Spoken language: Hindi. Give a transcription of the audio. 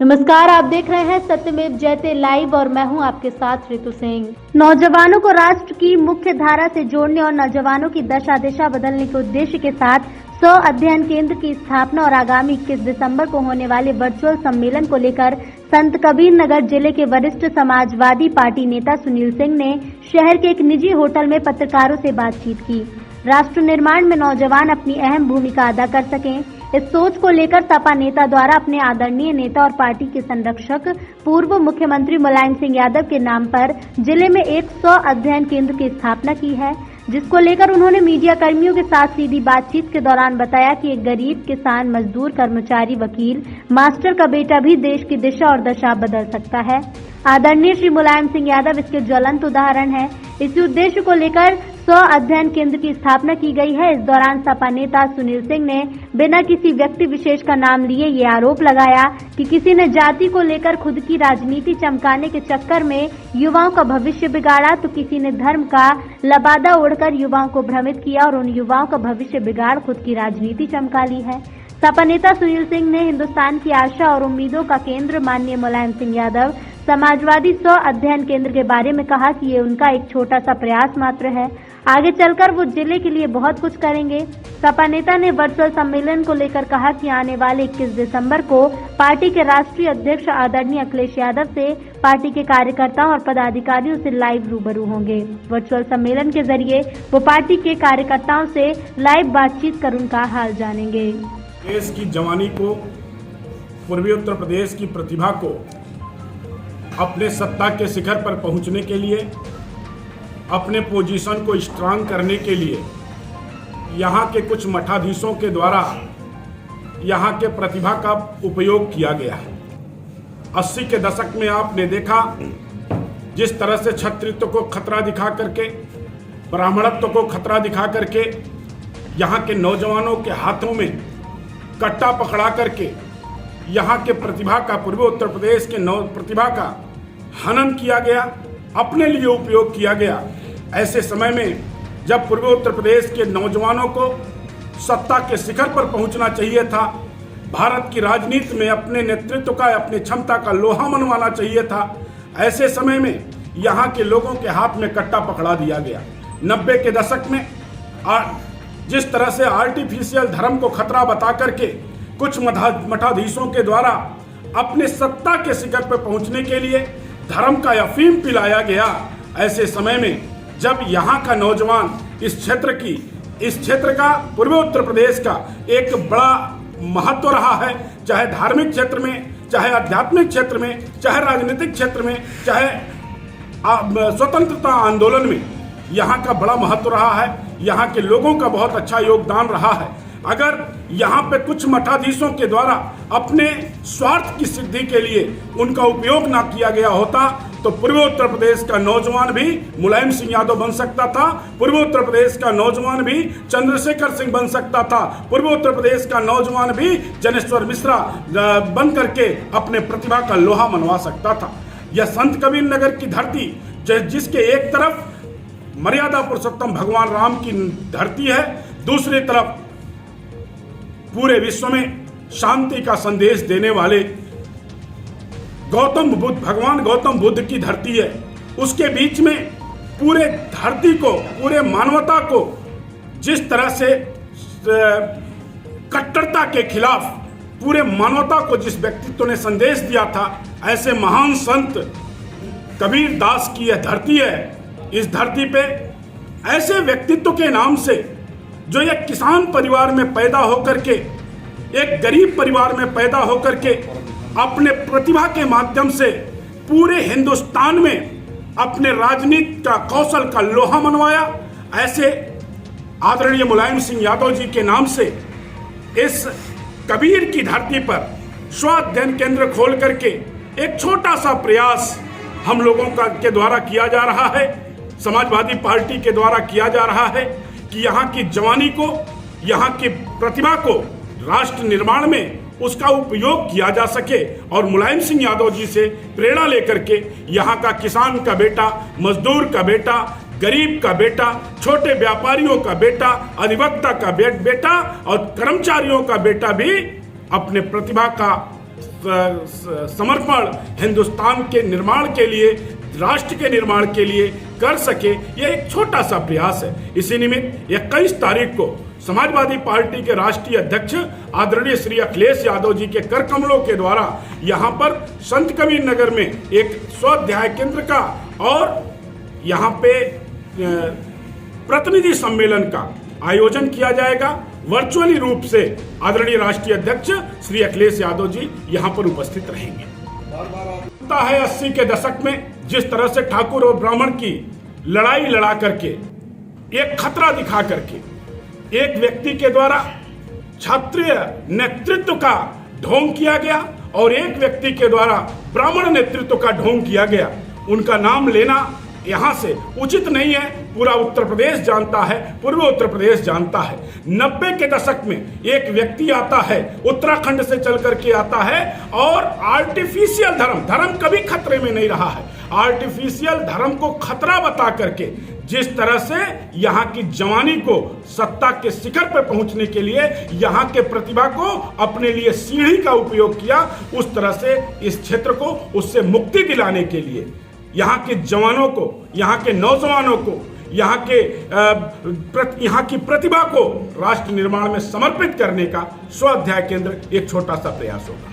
नमस्कार, आप देख रहे हैं सत्यमेव जयते लाइव और मैं हूं आपके साथ ऋतु सिंह। नौजवानों को राष्ट्र की मुख्य धारा से जोड़ने और नौजवानों की दशा दिशा बदलने के उद्देश्य के साथ 100 अध्ययन केंद्र की स्थापना और आगामी 21 दिसंबर को होने वाले वर्चुअल सम्मेलन को लेकर संत कबीर नगर जिले के वरिष्ठ समाजवादी पार्टी नेता सुनील सिंह ने शहर के एक निजी होटल में पत्रकारों से बातचीत की। राष्ट्र निर्माण में नौजवान अपनी अहम भूमिका अदा कर सकें, इस सोच को लेकर सपा नेता द्वारा अपने आदरणीय नेता और पार्टी के संरक्षक पूर्व मुख्यमंत्री मुलायम सिंह यादव के नाम पर जिले में 100 अध्ययन केंद्र की स्थापना की है, जिसको लेकर उन्होंने मीडिया कर्मियों के साथ सीधी बातचीत के दौरान बताया कि एक गरीब, किसान, मजदूर, कर्मचारी, वकील, मास्टर का बेटा भी देश की दिशा और दशा बदल सकता है। आदरणीय श्री मुलायम सिंह यादव इसके ज्वलंत उदाहरण है। इसी उद्देश्य को लेकर 100 अध्ययन केंद्र की स्थापना की गई है। इस दौरान सपा नेता सुनील सिंह ने बिना किसी व्यक्ति विशेष का नाम लिए ये आरोप लगाया कि किसी ने जाति को लेकर खुद की राजनीति चमकाने के चक्कर में युवाओं का भविष्य बिगाड़ा, तो किसी ने धर्म का लबादा ओढ़कर युवाओं को भ्रमित किया और उन युवाओं का भविष्य बिगाड़ खुद की राजनीति चमका ली है। सपा नेता सुनील सिंह ने हिंदुस्तान की आशा और उम्मीदों का केंद्र माननीय मुलायम सिंह यादव समाजवादी 100 अध्ययन केंद्र के बारे में कहा कि ये उनका एक छोटा सा प्रयास मात्र है, आगे चलकर वो जिले के लिए बहुत कुछ करेंगे। सपा नेता ने वर्चुअल सम्मेलन को लेकर कहा कि आने वाले 21 दिसंबर को पार्टी के राष्ट्रीय अध्यक्ष आदरणीय अखिलेश यादव से पार्टी के कार्यकर्ताओं और पदाधिकारियों से लाइव रूबरू होंगे। वर्चुअल सम्मेलन के जरिए वो पार्टी के कार्यकर्ताओं से लाइव बातचीत कर उनका हाल जानेंगे। देश की जवानी को, पूर्वी उत्तर प्रदेश की प्रतिभा को अपने सत्ता के शिखर पर पहुंचने के लिए, अपने पोजीशन को स्ट्रांग करने के लिए यहाँ के कुछ मठाधीशों के द्वारा यहाँ के प्रतिभा का उपयोग किया गया है। 80 के दशक में आपने देखा जिस तरह से क्षत्रित्व को खतरा दिखा करके, ब्राह्मणत्व को खतरा दिखा करके यहाँ के नौजवानों के हाथों में कट्टा पकड़ा करके यहाँ के प्रतिभा का, पूर्वी उत्तर प्रदेश के प्रतिभा का हनन किया गया, अपने लिए उपयोग किया गया। ऐसे समय में जब पूर्वी उत्तर प्रदेश के नौजवानों को सत्ता के शिखर पर पहुंचना चाहिए था, भारत की राजनीति में अपने नेतृत्व का, अपनी क्षमता का लोहा मनवाना चाहिए था, ऐसे समय में यहाँ के लोगों के हाथ में कट्टा पकड़ा दिया गया। 90 के दशक में जिस तरह से आर्टिफिशियल धर्म को खतरा बता करके कुछ मठाधीशों के द्वारा अपने सत्ता के शिखर पर पहुंचने के लिए धर्म का अफीम पिलाया गया, ऐसे समय में जब यहाँ का नौजवान इस क्षेत्र का, पूर्वी उत्तर प्रदेश का एक बड़ा महत्व रहा है, चाहे धार्मिक क्षेत्र में, चाहे आध्यात्मिक क्षेत्र में, चाहे राजनीतिक क्षेत्र में, चाहे स्वतंत्रता आंदोलन में, यहाँ का बड़ा महत्व रहा है, यहाँ के लोगों का बहुत अच्छा योगदान रहा है। अगर यहाँ पे कुछ मठाधीशों के द्वारा अपने स्वार्थ की सिद्धि के लिए उनका उपयोग ना किया गया होता तो पूर्वी उत्तर प्रदेश का नौजवान भी मुलायम सिंह यादव बन सकता था, पूर्वी उत्तर प्रदेश का नौजवान भी चंद्रशेखर सिंह बन सकता था, पूर्वी उत्तर प्रदेश का नौजवान भी जनेश्वर मिश्रा बन करके अपने प्रतिभा का लोहा मनवा सकता था। यह संत कबीर नगर की धरती, जिसके एक तरफ मर्यादा पुरुषोत्तम भगवान राम की धरती है, दूसरी तरफ पूरे विश्व में शांति का संदेश देने वाले भगवान गौतम बुद्ध की धरती है। उसके बीच में पूरे धरती को, पूरे मानवता को जिस तरह से कट्टरता के खिलाफ पूरे मानवता को जिस व्यक्तित्व ने संदेश दिया था, ऐसे महान संत कबीर दास की यह धरती है। इस धरती पे ऐसे व्यक्तित्व के नाम से जो एक किसान परिवार में पैदा होकर के, एक गरीब परिवार में पैदा होकर के अपने प्रतिभा के माध्यम से पूरे हिंदुस्तान में अपने राजनीति का कौशल का लोहा मनवाया, ऐसे आदरणीय मुलायम सिंह यादव जी के नाम से इस कबीर की धरती पर स्व अध्ययन केंद्र खोल करके एक छोटा सा प्रयास हम लोगों के द्वारा किया जा रहा है, समाजवादी पार्टी के द्वारा किया जा रहा है कि यहाँ की जवानी को, यहाँ की प्रतिभा को राष्ट्र निर्माण में उसका उपयोग किया जा सके और मुलायम सिंह यादव जी से प्रेरणा लेकर के यहाँ का किसान का बेटा, मजदूर का बेटा, गरीब का बेटा, छोटे व्यापारियों का बेटा, अधिवक्ता का बेटा और कर्मचारियों का बेटा भी अपने प्रतिभा का समर्पण हिंदुस्तान के निर्माण के लिए, राष्ट्र के निर्माण के लिए कर सके, यह एक छोटा सा प्रयास है। इसी निमित्त 21 तारीख को समाजवादी पार्टी के राष्ट्रीय अध्यक्ष आदरणीय श्री अखिलेश यादव जी के कर कमलों के द्वारा यहाँ पर संत कबीर नगर में एक स्वाध्याय केंद्र का और यहाँ पे प्रतिनिधि सम्मेलन का आयोजन किया जाएगा। वर्चुअली रूप से आदरणीय राष्ट्रीय अध्यक्ष श्री अखिलेश यादव जी यहाँ पर उपस्थित रहेंगे। है 80 के दशक में जिस तरह से ठाकुर और ब्राह्मण की लड़ाई लड़ा करके, एक खतरा दिखा करके एक व्यक्ति के द्वारा क्षत्रिय नेतृत्व का ढोंग किया गया और एक व्यक्ति के द्वारा ब्राह्मण नेतृत्व का ढोंग किया गया, उनका नाम लेना यहाँ से उचित नहीं है। पूरा उत्तर प्रदेश जानता है, पूर्वी उत्तर प्रदेश जानता है। 90 के दशक में एक व्यक्ति आता है, उत्तराखंड से चल करके आता है और आर्टिफिशियल धर्म कभी खतरे में नहीं रहा है, आर्टिफिशियल धर्म को खतरा बता करके जिस तरह से यहाँ की जवानी को सत्ता के शिखर पर पहुंचने के लिए यहाँ के प्रतिभा को अपने लिए सीढ़ी का उपयोग किया, उस तरह से इस क्षेत्र को उससे मुक्ति दिलाने के लिए यहाँ के जवानों को, यहाँ के नौजवानों को, यहाँ की प्रतिभा को राष्ट्र निर्माण में समर्पित करने का स्वाध्याय केंद्र एक छोटा सा प्रयास होगा।